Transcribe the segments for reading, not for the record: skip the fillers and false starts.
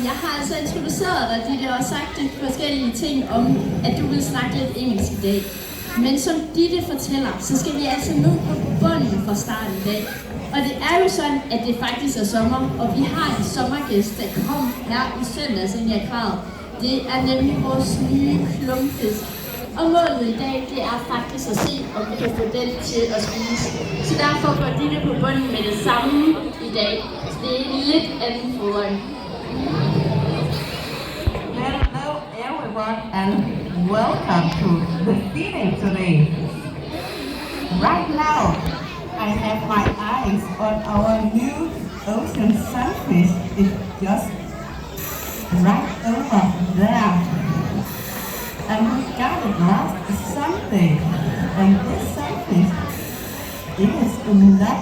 jeg har altså introduceret dig, Ditte, og sagt de forskellige ting om, at du vil snakke lidt engelsk i dag. Men som Ditte fortæller, så skal vi altså ned på bunden fra starten i dag. Og det er jo sådan, at det faktisk er sommer, og vi har en sommergæst, der kom her i søndags ind i akvariet. Det er nemlig vores nye klumpfisk. Og målet i dag, det er faktisk at se, om vi kan få den til at spise. Så derfor går Ditte på bunden med det samme i dag. Så det er en lidt anden fodring. Hello everyone and welcome to the feeding today. Right now, I have my eyes on our new ocean sunfish. It's just right over there. And we got it last Sunday. And this sunfish, it is not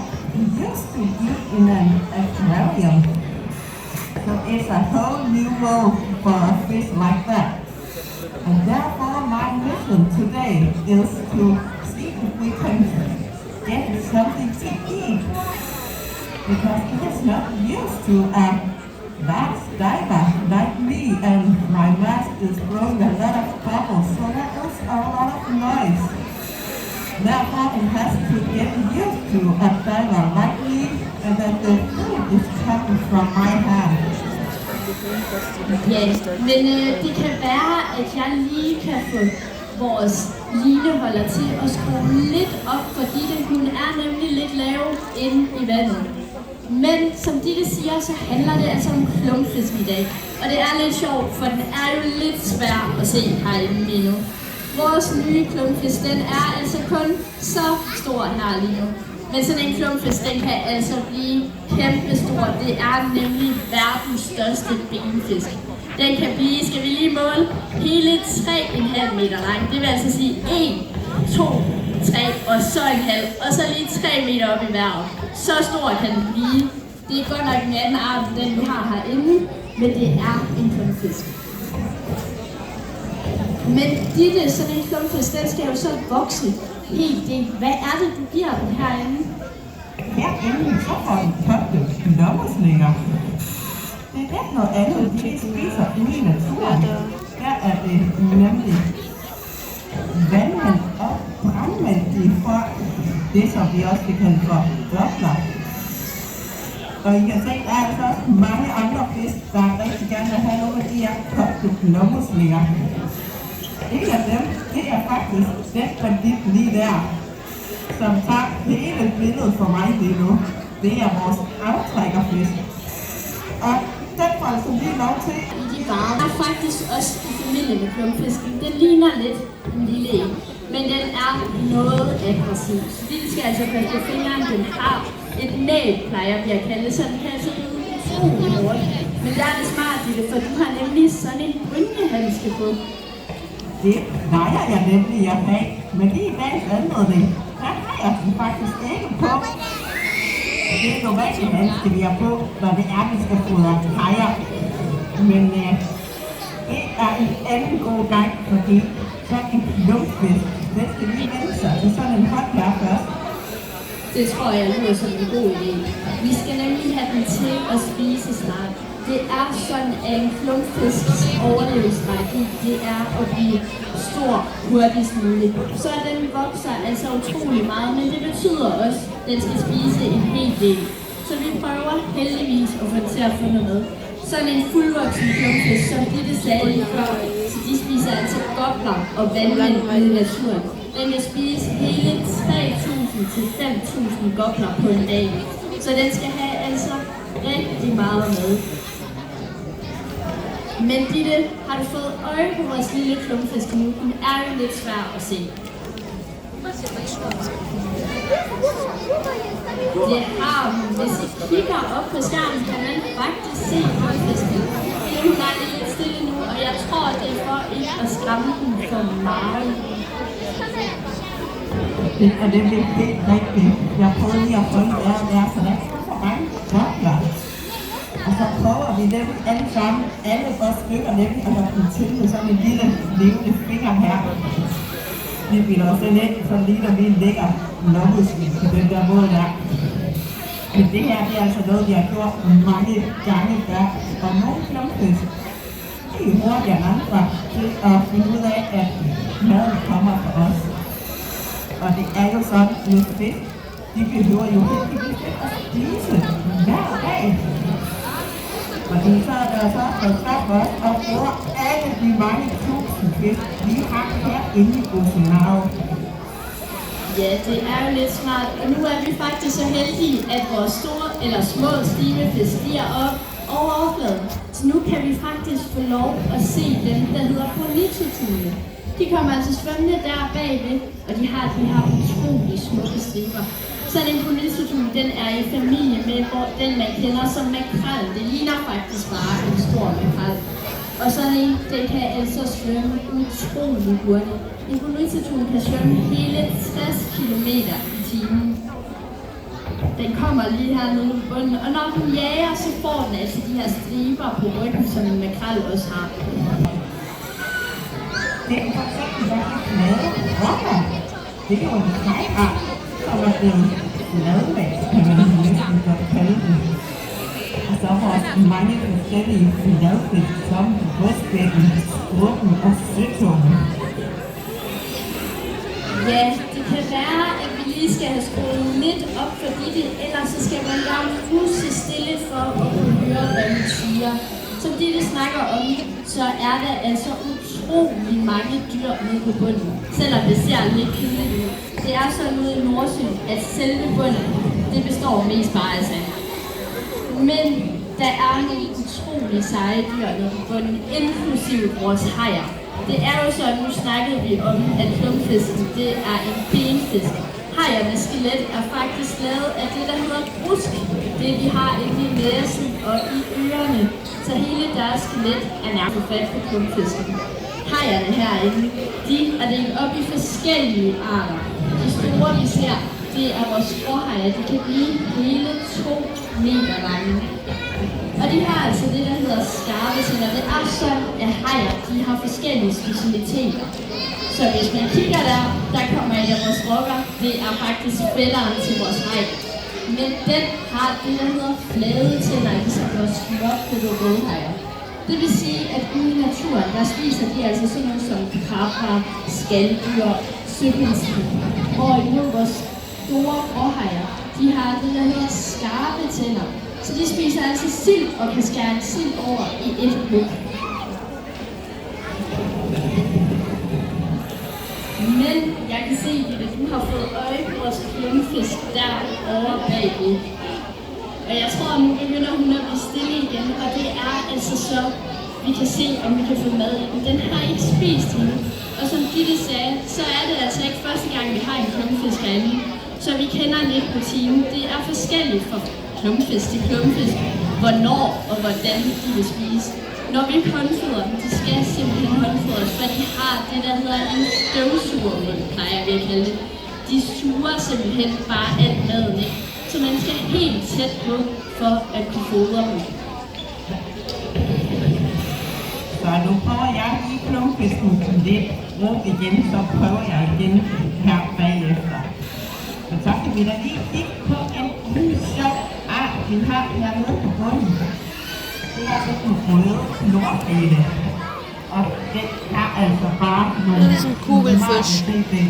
used to be in an aquarium. So it's a whole new world for a fish like that. And therefore my mission today is to see if we can get something to eat. Because it is not used to a bass diver like me, and my mask is blowing a lot of bubbles, so that is a lot of noise. Therefore it has to get used to a diver like me, and then the food is coming from my hand. Ja, men det kan være, at jeg lige kan få vores lineholder til at skrue lidt op, fordi hun er nemlig lidt lav inde i vandet. Men som Ditte siger, så handler det altså om klumpfisk i dag. Og det er lidt sjovt, for den er jo lidt svær at se herinde lige nu. Vores nye klumpfisk, den er altså kun så stor her lige nu. Men sådan en klumpfisk, den kan altså blive kæmpe stor. Det er nemlig verdens største benfisk. Den kan blive, skal vi lige måle, hele 3,5 meter lang. Det vil altså sige 1, 2, 3 og så en halv. Og så lige 3 meter op i vejret. Så stor kan den blive. Det er godt nok en anden art, den vi har herinde. Men det er en klumpfisk. Men Ditte, sådan en klumpfisk, den skal jo så vokse helt det. Hvad er det, du giver den herinde? Herinde så får den kogte lommeslinger. Det er ikke noget andet, de spiser ude i naturen. Der er det nemlig vandmænd og brandmænd, de får det, som vi også kan kalde for gopler. Og I kan se, der er altså også mange andre fisk, der rigtig gerne vil have nogle af de her kogte lommeslinger. En af dem, det er faktisk den bandit lige der, som tager hele billedet for mig lige nu. Det er vores aftrækkerfisk. Og den får altså lige lov til. De varer er faktisk også i familie med klumpfisken. Den ligner lidt en lille en, men den er noget aggressiv. Så de skal altså passe på fingeren. Den har et næb, plejer vi at kalde det, så den kan altså blive utrolig hårdt. Men der er det smart i det, for du har nemlig sådan en brynjehandske på. Det leger jeg nemlig at have, men lige i dagens anledning, der har jeg den faktisk ikke på. Det er normalt en handske, vi har på, når det er, vi skal fodre kajer. Men det er en anden god gang, fordi sådan en klumpfisk, den skal lige vende sig til sådan en hot her først. Det tror jeg lyder som en god idé. Vi skal nemlig have den til at spise snart. Det er sådan, at en klumpfisks overlevelsesstrategi, det er at blive stor hurtigst muligt. Så den vokser altså utrolig meget, men det betyder også, at den skal spise en hel del. Så vi prøver heldigvis at få den til at få noget med. Sådan en fuldvoksen klumpfisk, som Ditte sagde lige før, så de spiser altså gopler og vandmænd i naturen. Den kan spise hele 3.000 til 5.000 gopler på en dag. Så den skal have altså rigtig meget med. Men Ditte, har du fået øje på vores lille klumpfisk nu? Den er jo lidt svær at se. Det har hun. Hvis I kigger op på skærmen, kan man faktisk se klumpfisken. Hun er lidt stille nu, og jeg tror, det er for ikke at skræmme den for meget. Det er det helt rigtigt. Jeg prøver lige at følge der, så der er for mange gopler. Og så prøver vi dem alle sammen, alle vores stykker nemlig, at have dem til med sådan en lille levende finger her. Vi bilder os den ind, så ligner vi ligger lommesvin på den der måde der. Men det her, det er altså noget, vi har gjort mange gange før. Og nogle klumpfisk, jer andre til at finde ud af, at maden kommer fra os. Og det er jo sådan, at fisk, de behøver jo heldigvis at spise hver dag. Fordi så er der så forstået os og bruger alle de mange tusind fisk, vi har herinde i Gusenau. Ja, det er jo lidt smart, og nu er vi faktisk så heldige, at vores store eller små stimefisk stiger op over overfladen. Så nu kan vi faktisk få lov at se dem, der hedder bonitotune. De kommer altså svømmende der bagved, og de har de her utrolige smukke striber. Sådan en bonitotune, den er i familie med den, man kender som makrel. Det ligner faktisk bare en stor makrel. Og sådan en, den kan altså svømme utrolig hurtigt. En bonitotune kan svømme hele 60 km i timen. Den kommer lige hernede på bunden, og når den jager, så får den altså de her striber på ryggen, som en makrel også har. Det er for eksempel rigtig flade rokker. Det er jo en fejlart, som er blevet fladvækst, kan man næsten godt kalde den. Og så har mange forskellige fladfisk, som rødspætten, skrubben og søtungen. Ja, det kan være, at vi lige skal have skruet lidt op for det, ellers så skal man gerne huske stille for at kunne høre, hvad vi siger. Som det snakker om, så er der altså utrolig mange dyr nede på bunden, selvom det ser lidt kedeligt ud. Det er sådan ude i Nordsøen, at selve bunden, det består mest bare af sand. Men der er nogle utrolig seje dyr nede på bunden, inklusive vores hajer. Det er jo sådan, nu snakkede vi om, at klumpfisken, det er en benfisk. Hajernes skelet er faktisk lavet af det, der hedder brusk. Det vi har inde i næsen og i ørerne. Så hele deres skelet er nærmest fat på klumpfisken. Hajerne herinde, de er delt op i forskellige arter. De store, vi ser, det er vores forhajer. De kan blive hele 2 meter lange. Og de har altså det, der hedder skarpe tænder. Det er sådan, at hajer, de har forskellige specialiteter. Så hvis man kigger der kommer en af vores rokker. Det er faktisk fælderen til vores haj. Men den har det, der hedder flade tænder, ligesom vores småkødte rødhajer. Det vil sige, at ude i naturen, der spiser de altså sådan noget som krabber, skaldyr, søpindsvin. Og imod vores store råhajer, de har det, der hedder skarpe tænder. Så de spiser altså sild og kan skære en sild over i et hug. Men jeg kan se, at du har fået øje på vores klumpfisk derovre bagved. Og jeg tror, at nu begynder hun at blive stille igen, og det er altså så, vi kan se, om vi kan få mad i den. Den har ikke spist endnu, og som Gitte sagde, så er det altså ikke første gang, vi har en klumpfisk herinde. Så vi kender lidt på timen. Det er forskelligt fra klumpfisk til klumpfisk, hvornår og hvordan de vil spise. Når vi håndfodrer dem, de skal simpelthen håndfodres, for de har det, der hedder en støvsugermund, plejer vi at kalde det. De suger simpelthen bare alt maden, ikke? Så man skal helt tæt på for at kunne fodre dem. Så nu prøver jeg lige klumpfisken lidt rundt igen, så prøver jeg igen her bagefter. Og så kan vi da lige kigge på en lille sjov art, vi har hernede på bunden. Det er sådan en røde nordhæle. Og den er altså bare nogle... Das ist ein Kugelfisch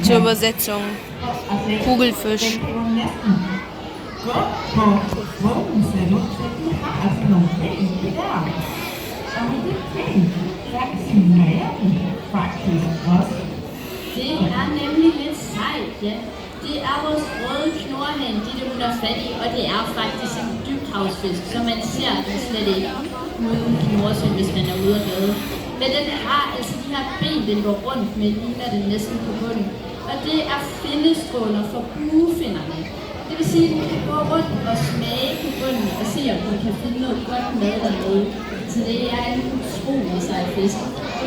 zur Übersetzung. Kugelfisch. Den kan jo næsten gå på bunden, ser det ud til. De har altså nogle ben der. Og med det ben, der smager den faktisk også. Det er nemlig lidt sejt, ja. Det er vores røde knorhane, det hun er fat i, og det er faktisk en dybhavsfisk, så man ser den slet ikke ude i Nordsøen, hvis man er ude at bade. Men den har altså de her ben, den går rundt med, ligner den næsten på bunden. Og det er findestråler for buefinderne. Det vil sige, at den kan gå rundt og smage på bunden og se, om den kan finde noget godt mad dernede. Så det er en utrolig sej fisk. Og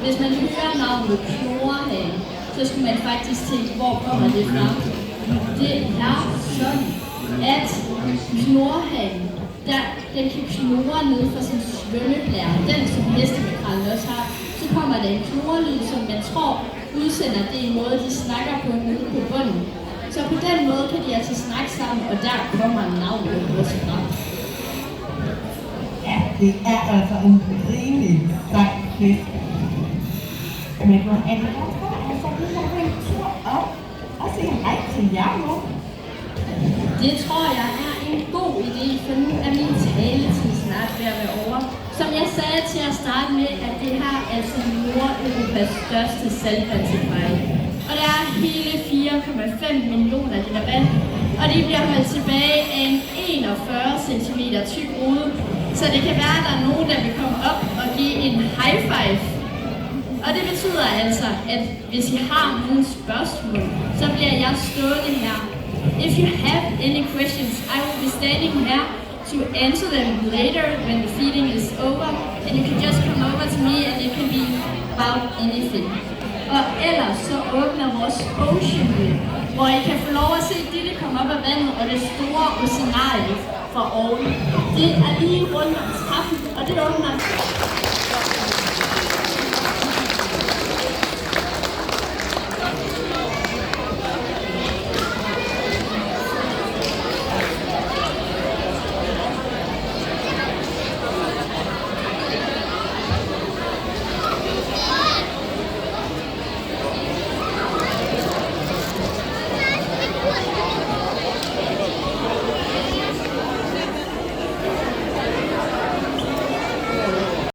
hvis man hører navnet knorhane, så skulle man faktisk tænke, hvor kommer det fra? Det er sådan, at knorhanen, den kan knurre ned fra sin svømmeblære, den som hestemakrellen også har, så kommer der en knorrelyd, som man tror udsender, det er en måde, de snakker på nede på bunden. Så på den måde kan de altså snakke sammen, og der kommer navnet også fra. Ja, det er altså en rimelig sej fisk. Men hvor er det derfor, altså vi må have en tur op og sige hej til jer nu? Det tror jeg er en god idé, for nu er min taletid snart ved at være over. Som jeg sagde til at starte med, at det her er altså Nordeuropas største saltvandsefejl. Og der er hele 4,5 millioner liter vand, og de bliver holdt tilbage af en 41 cm tyk rode. Så det kan være, at der er nogen, der vil komme op og give en high five. Og det betyder altså, at hvis I har nogle spørgsmål, så bliver jeg stående her. If you have any questions, I will be standing here to answer them later when the feeding is over. And you can just come over to me and it can be about anything. Og ellers så åbner vores Ocean View, hvor I kan få lov at se det komme op af vandet og det store oceanarie fra oven. Det er lige rundt om trappen, og det åbner